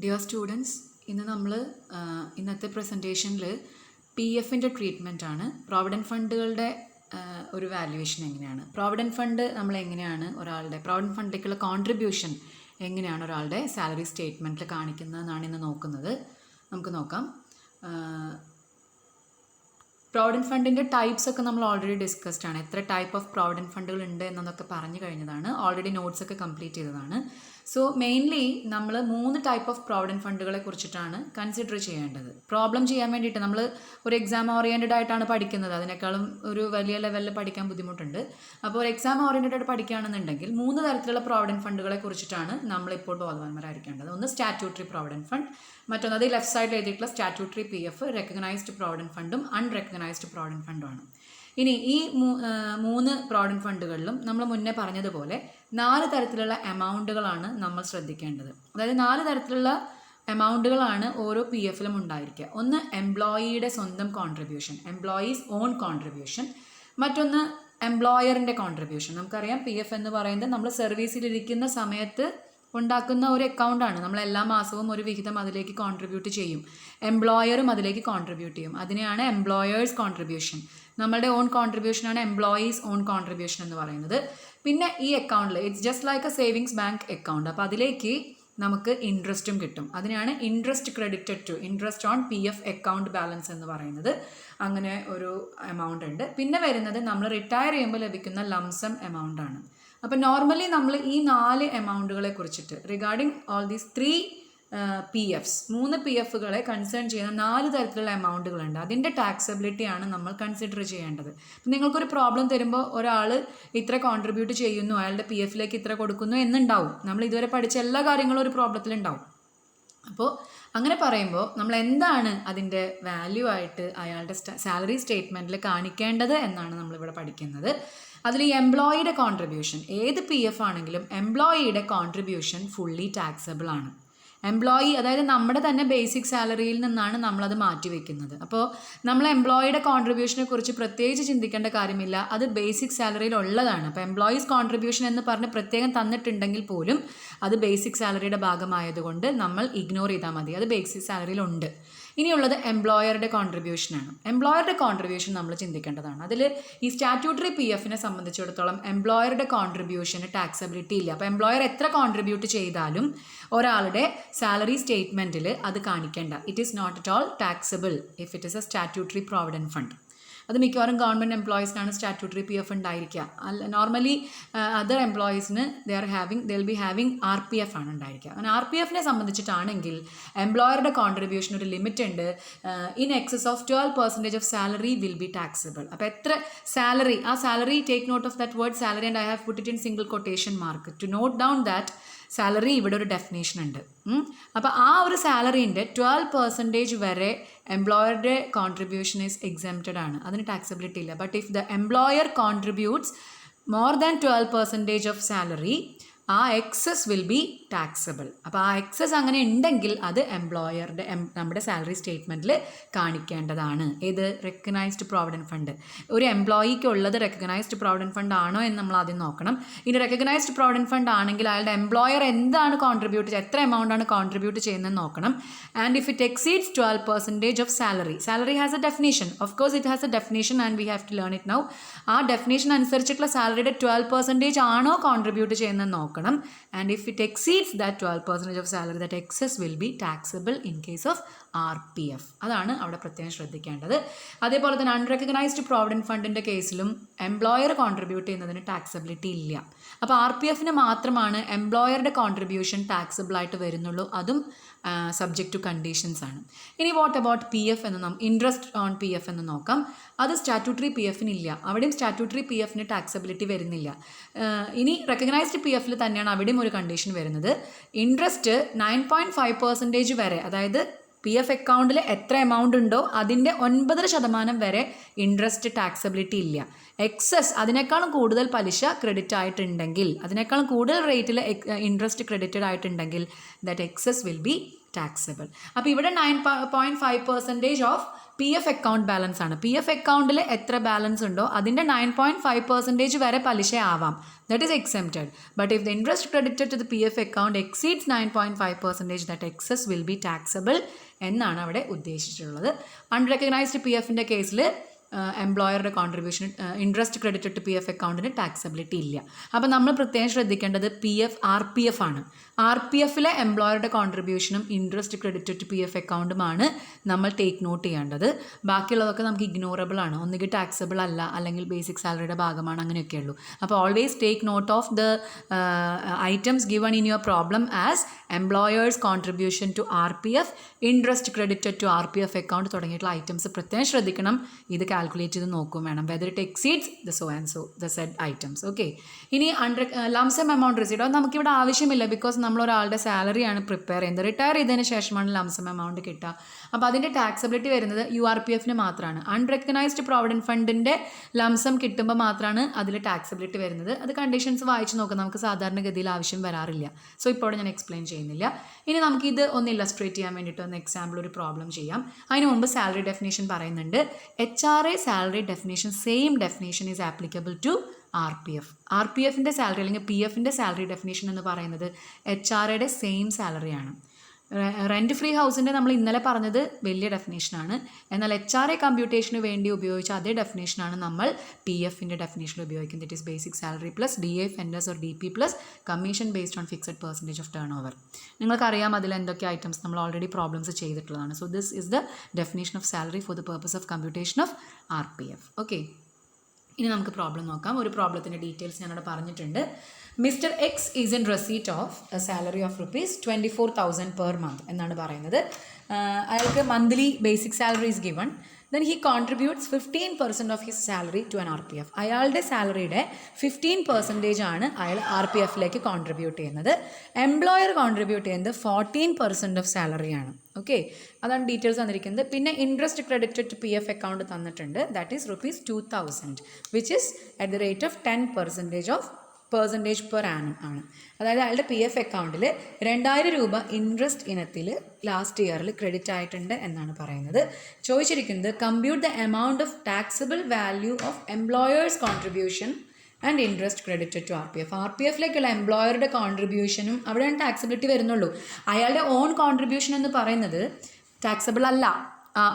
Dear students, ഇന്ന് നമ്മൾ ഇന്നത്തെ പ്രസൻറ്റേഷനിൽ PF ട്രീറ്റ്മെൻറ്റാണ്. പ്രോവിഡൻറ്റ് ഫണ്ടുകളുടെ ഒരു വാല്യുവേഷൻ എങ്ങനെയാണ്, പ്രോവിഡൻറ്റ് ഫണ്ട് നമ്മൾ എങ്ങനെയാണ് ഒരാളുടെ പ്രോവിഡൻറ്റ് ഫണ്ടിലേക്കുള്ള കോൺട്രിബ്യൂഷൻ എങ്ങനെയാണ് ഒരാളുടെ സാലറി സ്റ്റേറ്റ്മെൻറ്റിൽ കാണിക്കുന്നതെന്നാണ് ഇന്ന് നോക്കുന്നത്. നമുക്ക് നോക്കാം. പ്രോവിഡൻറ്റ് ഫണ്ടിൻ്റെ ടൈപ്സ് ഒക്കെ നമ്മൾ ഓൾറെഡി ഡിസ്കസ്ഡ് ആണ്. എത്ര ടൈപ്പ് ഓഫ് പ്രോവിഡൻറ്റ് ഫണ്ടുകൾ ഉണ്ട് എന്നതൊക്കെ പറഞ്ഞു കഴിഞ്ഞതാണ്. ഓൾറെഡി നോട്ട്സ് ഒക്കെ കംപ്ലീറ്റ് ചെയ്തതാണ്. സോ മെയിൻലി നമ്മൾ 3 ടൈപ്പ് ഓഫ് പ്രോവിഡൻറ്റ് ഫണ്ടുകളെ കുറിച്ചിട്ടാണ് കൺസിഡർ ചെയ്യേണ്ടത്. പ്രോബ്ലം ചെയ്യാൻ വേണ്ടിയിട്ട് നമ്മൾ ഒരു എക്സാം ഓറിയൻറ്റഡ് ആയിട്ടാണ് പഠിക്കുന്നത്. അതിനേക്കാളും ഒരു വലിയ ലെവലിൽ പഠിക്കാൻ ബുദ്ധിമുട്ടുണ്ട്. അപ്പോൾ ഒരു എക്സാം ഓറിയൻറ്റഡ് ആയിട്ട് പഠിക്കുകയാണെന്നുണ്ടെങ്കിൽ 3 തരത്തിലുള്ള പ്രോവിഡൻറ്റ് ഫണ്ടുകളെ കുറിച്ചിട്ടാണ് നമ്മളിപ്പോൾ ബോധവാന്മാരായിരിക്കേണ്ടത്. ഒന്ന് സ്റ്റാറ്റ്യൂട്ടറി പ്രോവിഡൻറ്റ് ഫണ്ട്, മറ്റൊന്നത് ഈ ലെഫ്റ്റ് സൈഡിൽ എഴുതിയിട്ടുള്ള സ്റ്റാറ്റ്യൂട്ടറി PF, റെക്കഗ്നൈസ്ഡ് പ്രോവിഡൻറ്റ് ഫണ്ടും അൺറെക്കഗ്നൈസ്ഡ് പ്രോവിഡൻറ്റ് ഫണ്ടുമാണ്. ഇനി ഈ 3 പ്രോവിഡൻറ്റ് ഫണ്ടുകളിലും നമ്മൾ മുന്നേ പറഞ്ഞതുപോലെ 4 തരത്തിലുള്ള എമൗണ്ടുകളാണ് നമ്മൾ ശ്രദ്ധിക്കേണ്ടത്. അതായത് 4 തരത്തിലുള്ള എമൗണ്ടുകളാണ് ഓരോ PFലും ഉണ്ടായിരിക്കുക. ഒന്ന് എംപ്ലോയിയുടെ സ്വന്തം കോൺട്രിബ്യൂഷൻ, എംപ്ലോയീസ് ഓൺ കോൺട്രിബ്യൂഷൻ. മറ്റൊന്ന് എംപ്ലോയറിൻ്റെ കോൺട്രിബ്യൂഷൻ. നമുക്കറിയാം PF എന്ന് പറയുന്നത് നമ്മൾ സർവീസിലിരിക്കുന്ന സമയത്ത് ഉണ്ടാക്കുന്ന ഒരു അക്കൗണ്ടാണ്. നമ്മൾ എല്ലാ മാസവും ഒരു വിഹിതം അതിലേക്ക് കോൺട്രിബ്യൂട്ട് ചെയ്യും. എംപ്ലോയറും അതിലേക്ക് കോൺട്രിബ്യൂട്ട് ചെയ്യും. അതിനെയാണ് എംപ്ലോയേഴ്സ് കോൺട്രിബ്യൂഷൻ. നമ്മളുടെ ഓൺ കോൺട്രിബ്യൂഷനാണ് എംപ്ലോയീസ് ഓൺ കോൺട്രിബ്യൂഷൻ എന്ന് പറയുന്നത്. പിന്നെ ഈ അക്കൗണ്ടിൽ it's just like a savings bank account. അപ്പോൾ അതിലേക്ക് നമുക്ക് ഇൻട്രസ്റ്റും കിട്ടും. അതിനാണ് interest credited to interest on PF account balance എന്ന് പറയുന്നത്. അങ്ങനെ ഒരു എമൗണ്ട് ഉണ്ട്. പിന്നെ വരുന്നത് നമ്മൾ റിട്ടയർ ചെയ്യുമ്പോൾ ലഭിക്കുന്ന ലംസം എമൗണ്ട് ആണ്. അപ്പോൾ നോർമലി നമ്മൾ ഈ 4 എമൗണ്ടുകളെ കുറിച്ചിട്ട് റിഗാർഡിങ് ഓൾ ദീസ് 3 PFs 3 PFകളെ കൺസേൺ ചെയ്യുന്ന 4 തരത്തിലുള്ള എമൗണ്ടുകളുണ്ട്. അതിൻ്റെ ടാക്സബിലിറ്റിയാണ് നമ്മൾ കൺസിഡർ ചെയ്യേണ്ടത്. നിങ്ങൾക്കൊരു പ്രോബ്ലം തരുമ്പോൾ ഒരാൾ ഇത്ര കോൺട്രിബ്യൂട്ട് ചെയ്യുന്നു, അയാളുടെ PFലേക്ക് ഇത്ര കൊടുക്കുന്നു എന്നുണ്ടാവും. നമ്മൾ ഇതുവരെ പഠിച്ച എല്ലാ കാര്യങ്ങളും ഒരു പ്രോബ്ലത്തിലുണ്ടാവും. അപ്പോൾ അങ്ങനെ പറയുമ്പോൾ നമ്മൾ എന്താണ് അതിൻ്റെ വാല്യൂ ആയിട്ട് അയാളുടെ സാലറി സ്റ്റേറ്റ്മെൻറ്റിൽ കാണിക്കേണ്ടത് എന്നാണ് നമ്മളിവിടെ പഠിക്കുന്നത്. അതിൽ ഈ എംപ്ലോയിയുടെ കോൺട്രിബ്യൂഷൻ, ഏത് PF ആണെങ്കിലും എംപ്ലോയിയുടെ കോൺട്രിബ്യൂഷൻ ഫുള്ളി ടാക്സബിൾ ആണ്. എംപ്ലോയി, അതായത് നമ്മുടെ തന്നെ ബേസിക് സാലറിയിൽ നിന്നാണ് നമ്മളത് മാറ്റി വയ്ക്കുന്നത്. അപ്പോൾ നമ്മൾ എംപ്ലോയിയുടെ കോൺട്രിബ്യൂഷനെ കുറിച്ച് പ്രത്യേകിച്ച് ചിന്തിക്കേണ്ട കാര്യമില്ല. അത് ബേസിക് സാലറിയിൽ ഉള്ളതാണ്. അപ്പോൾ എംപ്ലോയീസ് കോൺട്രിബ്യൂഷൻ എന്ന് പറഞ്ഞ് പ്രത്യേകം തന്നിട്ടുണ്ടെങ്കിൽ പോലും അത് ബേസിക് സാലറിയുടെ ഭാഗമായതുകൊണ്ട് നമ്മൾ ഇഗ്നോർ ചെയ്താൽ മതി. അത് ബേസിക് സാലറിയിലുണ്ട്. ഇനിയുള്ളത് എംപ്ലോയറുടെ കോൺട്രിബ്യൂഷനാണ്. എംപ്ലോയറുടെ കോൺട്രിബ്യൂഷൻ നമ്മൾ ചിന്തിക്കേണ്ടതാണ്. അതിൽ ഈ സ്റ്റാറ്റ്യൂട്ടറി PFനെ സംബന്ധിച്ചിടത്തോളം എംപ്ലോയറുടെ കോൺട്രിബ്യൂഷന് ടാക്സബിലിറ്റി ഇല്ല. അപ്പോൾ എംപ്ലോയർ എത്ര കോൺട്രിബ്യൂട്ട് ചെയ്താലും ഒരാളുടെ സാലറി സ്റ്റേറ്റ്മെൻറ്റിൽ അത് കാണിക്കേണ്ട. It is not at all taxable if it is a statutory provident fund. അത് മിക്കവാറും ഗവൺമെൻറ് എംപ്ലോയീസിനാണ് സ്റ്റാറ്റ്യൂട്ടറി PF ഉണ്ടായിരിക്കുക. നോർമലി അതർ എംപ്ലോയീസിന് they will be having RPF ആണ് ഉണ്ടായിരിക്കുക. അങ്ങനെ RPFനെ സംബന്ധിച്ചിട്ടാണെങ്കിൽ എംപ്ലോയറുടെ കോൺട്രിബ്യൂഷൻ ഒരു ലിമിറ്റ് ഉണ്ട്. In excess of 12% of salary will be taxable. അപ്പോൾ എത്ര സാലറി, ആ salary take note of that word salary and I have put it in single quotation mark to note down that salary. ഇവിടെ ഒരു definition ഉണ്ട്. അപ്പോൾ ആ ഒരു സാലറീൻ്റെ 12% വരെ എംപ്ലോയറുടെ കോൺട്രിബ്യൂഷൻ ഈസ് എക്സംപ്റ്റഡ് ആണ്. അതിന് ടാക്സബിലിറ്റി ഇല്ല. But if the employer contributes more than 12% of salary, ആ എക്സസ് വിൽ ബി ടാക്സബിൾ. അപ്പോൾ ആ എക്സസ് അങ്ങനെ ഉണ്ടെങ്കിൽ അത് എംപ്ലോയറുടെ നമ്മുടെ സാലറി സ്റ്റേറ്റ്മെൻറ്റിൽ കാണിക്കേണ്ടതാണ്. ഏത്? Recognised provident fund. ഒരു എംപ്ലോയിക്ക് ഉള്ളത് റെക്കഗ്നൈസ്ഡ് പ്രോവിഡൻറ്റ് ഫണ്ട് ആണോ എന്ന് നമ്മൾ ആദ്യം നോക്കണം. ഇനി റെക്കഗ്നൈസ്ഡ് പ്രോവിഡൻറ്റ് ഫണ്ട് ആണെങ്കിൽ അയാളുടെ എംപ്ലോയർ എന്താണ് കോൺട്രിബ്യൂട്ട് ചെയ്യുക, എത്ര എമൗണ്ടാണ് കോൺട്രിബ്യൂട്ട് ചെയ്യുന്നതെന്ന് നോക്കണം. And if it exceeds 12% of salary, salary has a definition. Of course it has a definition and we have to learn it now. ആ ഡെഫിനേഷൻ അനുസരിച്ചിട്ടുള്ള സാലറിയുടെ 12% ആണോ കോൺട്രിബ്യൂട്ട് ചെയ്യുന്നതെന്ന് നോക്കണം. And if it exceeds that 12% of salary, that excess will be taxable in case of RPF. അതാണ് അവിടെ പ്രത്യേകം ശ്രദ്ധിക്കേണ്ടത്. അതേപോലെ തന്നെ അൺറെക്കഗ്നൈസ്ഡ് പ്രോവിഡൻറ്റ് ഫണ്ടിൻ്റെ കേസിലും എംപ്ലോയർ കോൺട്രിബ്യൂട്ട് ചെയ്യുന്നതിന് ടാക്സബിലിറ്റി ഇല്ല. അപ്പോൾ RPFന് മാത്രമാണ് എംപ്ലോയറുടെ കോൺട്രിബ്യൂഷൻ ടാക്സബിൾ ആയിട്ട് വരുന്നുള്ളൂ. അതും സബ്ജക്റ്റ് ടു കണ്ടീഷൻസ് ആണ്. ഇനി വാട്ട് അബൌട്ട് PF എന്ന് ഇൻട്രസ്റ്റ് ഓൺ PF എന്ന് നോക്കാം. അത് സ്റ്റാറ്റ്യൂട്ടറി PFന് ഇല്ല. അവിടെയും സ്റ്റാറ്റ്യൂട്ടറി PFന് ടാക്സബിലിറ്റി വരുന്നില്ല. ഇനി റെക്കഗ്നൈസ്ഡ് PFൽ തന്നെയാണ് അവിടെയും ഒരു കണ്ടീഷൻ വരുന്നത്. ഇൻട്രസ്റ്റ് 9.5% വരെ, അതായത് PF അക്കൗണ്ടിൽ എത്ര എമൗണ്ട് ഉണ്ടോ അതിൻ്റെ 9% വരെ ഇൻട്രസ്റ്റ് ടാക്സബിലിറ്റി ഇല്ല. എക്സസ്, അതിനേക്കാളും കൂടുതൽ പലിശ ക്രെഡിറ്റ് ആയിട്ടുണ്ടെങ്കിൽ, അതിനേക്കാളും കൂടുതൽ റേറ്റിൽ ഇൻട്രസ്റ്റ് ക്രെഡിറ്റഡ് ആയിട്ടുണ്ടെങ്കിൽ that excess will be taxable. അപ്പോൾ ഇവിടെ 9.5% of P F account balance ആണ്. പി എഫ് അക്കൗണ്ടിൽ എത്ര ബാലൻസ് ഉണ്ടോ അതിൻ്റെ 9.5% വരെ പലിശ ആവാം. That is exempted. But if the interest credited to the PF account exceeds 9.5%, that excess will be taxable എന്നാണ് അവിടെ ഉദ്ദേശിച്ചിട്ടുള്ളത്. അൺറെക്കഗ്നൈസ്ഡ് പി എഫിൻ്റെ കേസിൽ എംപ്ലോയറുടെ contribution interest credited to P F അക്കൗണ്ടിന് ടാക്സബിലിറ്റി ഇല്ല. അപ്പോൾ നമ്മൾ പ്രത്യേകം ശ്രദ്ധിക്കേണ്ടത് ആർ പി എഫ് ആണ്. ആർ പി എഫിലെ എംപ്ലോയറുടെ കോൺട്രിബ്യൂഷനും interest credited to P F അക്കൗണ്ടുമാണ് നമ്മൾ ടേക്ക് നോട്ട് ചെയ്യേണ്ടത്. ബാക്കിയുള്ളതൊക്കെ നമുക്ക് ഇഗ്നോറബിൾ ആണ്, ഒന്നുകിൽ ടാക്സബിൾ അല്ല അല്ലെങ്കിൽ ബേസിക് സാലറിയുടെ ഭാഗമാണ്, അങ്ങനെയൊക്കെ ഉള്ളൂ. അപ്പോൾ always take note of the items given in your problem as employers contribution to R P F, interest credited to R P F account തുടങ്ങിയിട്ടുള്ള ഐറ്റംസ് പ്രത്യേകം ശ്രദ്ധിക്കണം. ഇത് കാൽക്കുലേറ്റ് ചെയ്ത് നോക്കും വേണം whether it exceeds the so and so the said items. Okay, ഇനി lump sum amount received അത് നമുക്കിവിടെ ആവശ്യമില്ല. ബിക്കോസ് നമ്മൾ ഒരാളുടെ സാലറിയാണ് പ്രിപ്പയർ ചെയ്യുന്നത്. റിട്ടയർ ചെയ്തതിന് ശേഷമാണ് ലംസം എമൗണ്ട് കിട്ടുക. അപ്പോൾ അതിൻ്റെ ടാക്സബിലിറ്റി വരുന്നത് യു ആർ പി എഫിന് മാത്രമാണ്. അൺറെക്കഗ്നൈസ്ഡ് പ്രോവിഡൻറ്റ് ഫണ്ടിൻ്റെ ലംസം കിട്ടുമ്പോൾ മാത്രമാണ് അതിൽ ടാക്സബിലിറ്റി വരുന്നത്. അത് കണ്ടീഷൻസ് വായിച്ച് നോക്കാം, നമുക്ക് സാധാരണഗതിയിൽ ആവശ്യം വരാറില്ല. സോ ഇപ്പോൾ ഞാൻ എക്സ്പ്ലെയിൻ ചെയ്യുന്നില്ല. ഇനി നമുക്കിത് ഒന്ന് ഇല്ലസ്ട്രേറ്റ് ചെയ്യാൻ വേണ്ടിയിട്ട് ഒന്ന് എക്സാമ്പിൾ ഒരു പ്രോബ്ലം ചെയ്യാം. അതിന് മുമ്പ് സാലറി ഡെഫിനേഷൻ പറയുന്നുണ്ട്. HRA salary definition, same definition is applicable to R P F. R P എഫിൻ്റെ സാലറി അല്ലെങ്കിൽ പി എഫിൻ്റെ സാലറി ഡെഫിനേഷൻ എന്ന് പറയുന്നത് HRAയുടെ സെയിം സാലറിയാണ്. റെൻറ്റ് ഫ്രീ ഹൗസിൻ്റെ നമ്മൾ ഇന്നലെ പറഞ്ഞത് വലിയ ഡെഫിനേഷനാണ്. എന്നാൽ HRA കമ്പ്യൂട്ടേഷന് വേണ്ടി ഉപയോഗിച്ച അതേ ഡെഫിനേഷനാണ് നമ്മൾ പി എഫിൻ്റെ ഡെഫിനേഷനിൽ ഉപയോഗിക്കുന്നത്. It is basic salary plus DA fenders or DP plus commission based on fixed percentage of turnover. നിങ്ങൾക്കറിയാം അതിൽ എന്തൊക്കെ ഐറ്റംസ് നമ്മൾ ഓൾറെഡി പ്രോബ്ലംസ് ചെയ്തിട്ടുള്ളതാണ്. So this is the definition of salary for the purpose of computation of R P F. Okay, ഇനി നമുക്ക് problem നോക്കാം. ഒരു പ്രോബ്ലത്തിൻ്റെ ഡീറ്റെയിൽസ് ഞാനവിടെ പറഞ്ഞിട്ടുണ്ട്. Mister X is in receipt of a salary of ₹24,000 per month എന്നാണ് പറയുന്നത്. അയാൾക്ക് monthly basic salary is given. Then he contributes 15% of his salary to an R P F. അയാളുടെ സാലറിയുടെ 15% ആണ് അയാൾ ആർ പി എഫിലേക്ക് കോൺട്രിബ്യൂട്ട് ചെയ്യുന്നത്. എംപ്ലോയർ കോൺട്രിബ്യൂട്ട് ചെയ്യുന്നത് 14% ഓഫ് സാലറിയാണ്. ഓക്കെ, അതാണ് ഡീറ്റെയിൽസ് തന്നിരിക്കുന്നത്. പിന്നെ interest credited to P F account തന്നിട്ടുണ്ട്. That is ₹2,000 which is at the rate of 10% of percentage per annum ആണ്. അതായത് അയാളുടെ പി എഫ് അക്കൗണ്ടിൽ 2,000 രൂപ ഇൻട്രസ്റ്റ് ഇനത്തിൽ ലാസ്റ്റ് ഇയറിൽ ക്രെഡിറ്റ് ആയിട്ടുണ്ട് എന്നാണ് പറയുന്നത്. ചോദിച്ചിരിക്കുന്നത് compute the amount of taxable value of employers contribution and interest credited to R P F. R P എഫിലേക്കുള്ള എംപ്ലോയറുടെ കോൺട്രിബ്യൂഷനും അവിടെയാണ് ടാക്സബിലിറ്റി വരുന്നുള്ളൂ. അയാളുടെ ഓൺ കോൺട്രിബ്യൂഷൻ എന്ന് പറയുന്നത് ടാക്സബിൾ അല്ല.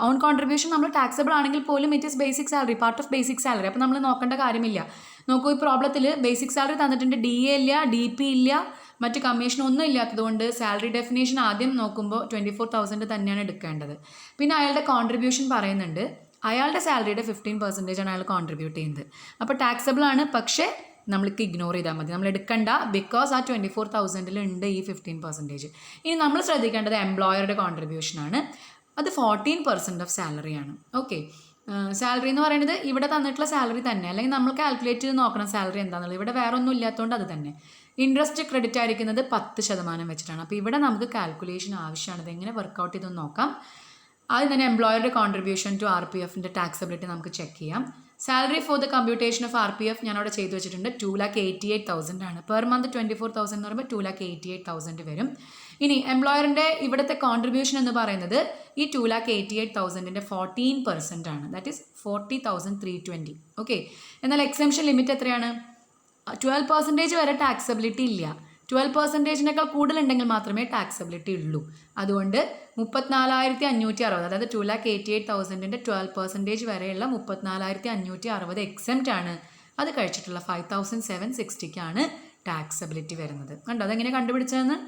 ഓൺ കോൺട്രിബ്യൂഷൻ നമ്മൾ ടാക്സബിൾ ആണെങ്കിൽ പോലും it is basic salary, part of basic salary. അപ്പോൾ നമ്മൾ നോക്കേണ്ട കാര്യമില്ല. നോക്കൂ, ഈ പ്രോബ്ലത്തിൽ ബേസിക് സാലറി തന്നിട്ടുണ്ട്, DA ഇല്ല, DP ഇല്ല, മറ്റ് കമ്മീഷൻ ഒന്നും ഇല്ലാത്തതുകൊണ്ട് സാലറി ഡെഫിനേഷൻ ആദ്യം നോക്കുമ്പോൾ 24,000 തന്നെയാണ് എടുക്കേണ്ടത്. പിന്നെ അയാളുടെ കോൺട്രിബ്യൂഷൻ പറയുന്നുണ്ട്. അയാളുടെ സാലറിയുടെ 15% ആണ് അയാൾ കോൺട്രിബ്യൂട്ട് ചെയ്യുന്നത്. അപ്പോൾ ടാക്സബിൾ ആണ്, പക്ഷേ നമ്മൾക്ക് ഇഗ്നോർ ചെയ്താൽ മതി, നമ്മൾ എടുക്കണ്ട. ബിക്കോസ് ആ 24,000 ഉണ്ട് ഈ 15%. ഇനി നമ്മൾ ശ്രദ്ധിക്കേണ്ടത് എംപ്ലോയറുടെ കോൺട്രിബ്യൂഷനാണ്. അത് 14% ഓഫ് സാലറിയാണ്. ഓക്കെ, സാലറി എന്ന് പറയുന്നത് ഇവിടെ തന്നിട്ടുള്ള സാലറി തന്നെ, അല്ലെങ്കിൽ നമ്മൾ കാൽക്കുലേറ്റ് ചെയ്ത് നോക്കണം സാലറി എന്താണെന്നുള്ളത്. ഇവിടെ വേറെ ഒന്നും ഇല്ലാത്തതുകൊണ്ട് അത് തന്നെ. ഇൻട്രസ്റ്റ് ക്രെഡിറ്റ് ആയിരിക്കുന്നത് 10% വെച്ചിട്ടാണ്. അപ്പോൾ ഇവിടെ നമുക്ക് കാൽക്കുലേഷൻ ആവശ്യമാണ്. ഇതെങ്ങനെ വർക്കൗട്ട് ചെയ്തൊന്ന് നോക്കാം. ആദ്യം തന്നെ എംപ്ലോയറുടെ കോൺട്രിബ്യൂഷൻ ടു ആർ പി എഫിൻ്റെ ടാക്സബിലിറ്റി നമുക്ക് ചെക്ക് ചെയ്യാം. Salary for the computation of R P F ഞാൻ അവിടെ ചെയ്തു വെച്ചിട്ടുണ്ട്. 2,88,000 ആണ്. പെർ മന്ത് 24,000 എന്ന് പറയുമ്പോൾ 2,88,000 വരും. ഇനി എംപ്ലോയറിൻ്റെ ഇവിടുത്തെ കോൺട്രിബ്യൂഷൻ എന്ന് പറയുന്നത് ഈ 2,88,000ൻ്റെ 14% ആണ്. That is 40,320. ഓക്കെ, എന്നാൽ എക്സംഷൻ ലിമിറ്റ് എത്രയാണ്? 12% വരെ ടാക്സബിലിറ്റി ഇല്ല. 12%-നേക്കാൾ കൂടുതലുണ്ടെങ്കിൽ മാത്രമേ ടാക്സബിലിറ്റി ഉള്ളൂ. അതുകൊണ്ട് 34,560, അതായത് 2,88,000ൻ്റെ 12% വരെയുള്ള 34,560 എക്സെംപ്റ്റ് ആണ്. അത് കഴിച്ചിട്ടുള്ള 5,760ക്കാണ് ടാക്സബിലിറ്റി വരുന്നത്. കണ്ടോ അതെങ്ങനെ കണ്ടുപിടിച്ചതെന്ന്?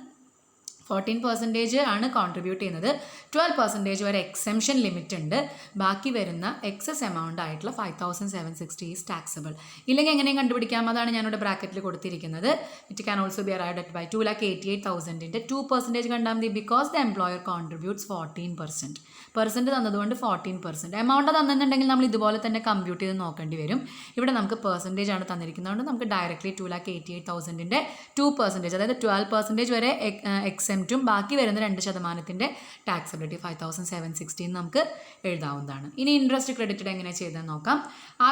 14% ആണ് കോൺട്രിബ്യൂട്ട് ചെയ്യുന്നത്. 12% വരെ എക്സെംഷൻ ലിമിറ്റ് ഉണ്ട്. ബാക്കി വരുന്ന എക്സസ് എമൗണ്ട് ആയിട്ടുള്ള 5,760 ഈസ് ടാക്സബിൾ. ഇല്ലെങ്കിൽ എങ്ങനെയും കണ്ടുപിടിക്കാം. അതാണ് ഞാനിവിടെ ബ്രാക്കറ്റിൽ കൊടുത്തിരിക്കുന്നത്. It can also be arrived at by 2,88,000ൻ്റെ 2% കണ്ടാൽ മതി. Because the employer contributes 14%. Percent തന്നതുകൊണ്ട് 14%. എമൗണ്ട് തന്നിട്ടുണ്ടെങ്കിൽ നമ്മൾ ഇതുപോലെ തന്നെ കമ്പ്യൂട്ട് ചെയ്ത് നോക്കേണ്ടി വരും. ഇവിടെ നമുക്ക് പെർസെൻറ്റേജ് ആണ് തന്നിരിക്കുന്നതുകൊണ്ട് നമുക്ക് ഡയറക്റ്റ്ലി 2,88,000ൻ്റെ 2%, അതായത് 12% വരെ എക്സെംഷൻ എക്സെംപ്റ്റും ബാക്കി വരുന്ന 2% ടാക്സബിലിറ്റി 5760 നമുക്ക് എഴുതാവുന്നതാണ്. ഇനി ഇൻട്രസ്റ്റ് ക്രെഡിറ്റഡ് എങ്ങനെ ചെയ്തെന്ന് നോക്കാം.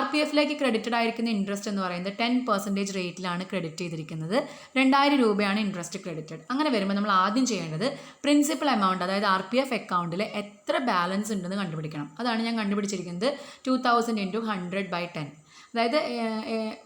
RPF-ലേക്ക് ക്രെഡിറ്റഡ് ആയിരിക്കുന്ന ഇൻട്രസ്റ്റ് എന്ന് പറയുന്നത് 10% റേറ്റിലാണ് ക്രെഡിറ്റ് ചെയ്തിരിക്കുന്നത്. 2000 രൂപയാണ് ഇൻട്രസ്റ്റ് ക്രെഡിറ്റഡ്. അങ്ങനെ വരുമ്പോൾ നമ്മൾ ആദ്യം ചെയ്യേണ്ടത് പ്രിൻസിപ്പൽ എമൗണ്ട്, അതായത് RPF അക്കൗണ്ടിൽ എത്ര ബാലൻസ് ഉണ്ടെന്ന് കണ്ടുപിടിക്കണം. അതാണ് ഞാൻ കണ്ടുപിടിച്ചിരിക്കുന്നത് 2000 × 100/10. അതായത്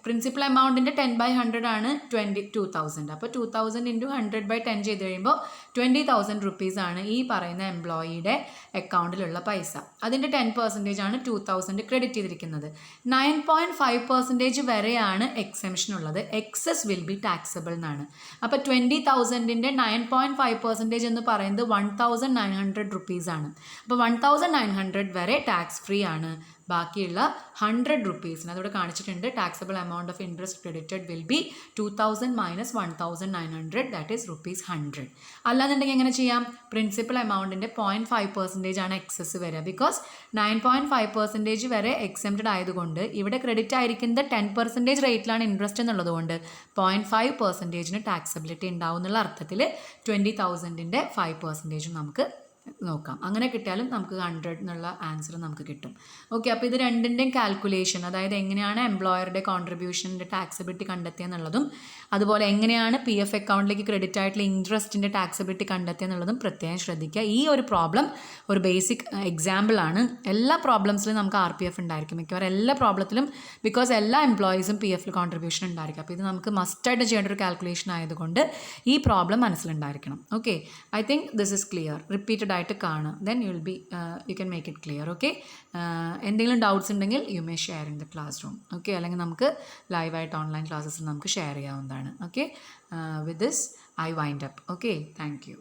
പ്രിൻസിപ്പൽ എമൗണ്ടിൻ്റെ 10/100 ആണ് 22,000. അപ്പോൾ 2000 × 100/10 ചെയ്ത് കഴിയുമ്പോൾ 20,000 റുപ്പീസാണ് ഈ പറയുന്ന എംപ്ലോയിയുടെ അക്കൗണ്ടിലുള്ള പൈസ. അതിൻ്റെ 10% ആണ് 2000 ക്രെഡിറ്റ് ചെയ്തിരിക്കുന്നത്. 9.5% വരെയാണ് എക്സെംഷൻ ഉള്ളത്. എക്സസ് വിൽ ബി ടാക്സബിൾ എന്നാണ്. അപ്പോൾ 20,000ൻ്റെ 9.5% എന്ന് പറയുന്നത് 1,900 റുപ്പീസാണ്. അപ്പോൾ 1,900 വരെ ടാക്സ് ഫ്രീ ആണ്. ബാക്കിയുള്ള 100 റുപ്പീസിന് അതോടെ കാണിച്ചിട്ടുണ്ട്. Taxable amount of interest credited will be 2000 - 1,900, that is ₹100. അല്ലാന്നുണ്ടെങ്കിൽ എങ്ങനെ ചെയ്യാം? പ്രിൻസിപ്പൽ എമൗണ്ടിൻ്റെ 0.5% ആണ് എക്സസ് വരിക. ബിക്കോസ് 9.5% വരെ എക്സെംപ്റ്റഡ് ആയതുകൊണ്ട് ഇവിടെ ക്രെഡിറ്റ് ആയിരിക്കുന്നത് 10% റേറ്റിലാണ് ഇൻട്രസ്റ്റ് എന്നുള്ളത് കൊണ്ട് 0.5%-ന് ടാക്സബിലിറ്റി ഉണ്ടാവും എന്നുള്ള അർത്ഥത്തിൽ 20,000ൻ്റെ 5% നമുക്ക് നോക്കാം. അങ്ങനെ കിട്ടിയാലും നമുക്ക് 100 എന്നുള്ള ആൻസർ നമുക്ക് കിട്ടും. ഓക്കെ, അപ്പോൾ ഇത് രണ്ടിൻ്റെയും കാൽക്കുലേഷൻ, അതായത് എങ്ങനെയാണ് എംപ്ലോയറുടെ കോൺട്രിബ്യൂഷൻ്റെ ടാക്സബിലിറ്റി കണ്ടെത്തുക എന്നുള്ളതും അതുപോലെ എങ്ങനെയാണ് PF അക്കൗണ്ടിലേക്ക് ക്രെഡിറ്റ് ആയിട്ടുള്ള ഇൻട്രസ്റ്റിൻ്റെ ടാക്സബിലിറ്റി കണ്ടെത്തുക എന്നുള്ളതും പ്രത്യേകം ശ്രദ്ധിക്കുക. ഈ ഒരു പ്രോബ്ലം ഒരു ബേസിക് എക്സാമ്പിളാണ്. എല്ലാ പ്രോബ്ലംസിലും നമുക്ക് RPF ഉണ്ടായിരിക്കും, മിക്കവാറും എല്ലാ പ്രോബ്ലത്തിലും, ബിക്കോസ് എല്ലാ എംപ്ലോയീസും PF കോൺട്രിബ്യൂഷൻ ഉണ്ടായിരിക്കും. അപ്പോൾ ഇത് നമുക്ക് മസ്റ്റായിട്ട് ചെയ്യേണ്ട ഒരു കാൽക്കുലേഷൻ ആയതുകൊണ്ട് ഈ പ്രോബ്ലം മനസ്സിലുണ്ടായിരിക്കണം. Okay, I think this is clear. Repeated ആയിട്ട് കാണുക, then you can make it clear. Okay, എന്തെങ്കിലും ഡൗട്ട്സ് ഉണ്ടെങ്കിൽ you may share in the class room. Okay, അല്ലെങ്കിൽ നമുക്ക് ലൈവായിട്ട് ഓൺലൈൻ ക്ലാസ്സസിൽ നമുക്ക് ഷെയർ ചെയ്യാവുന്നതാണ്. Okay, with this I wind up. Okay, thank U.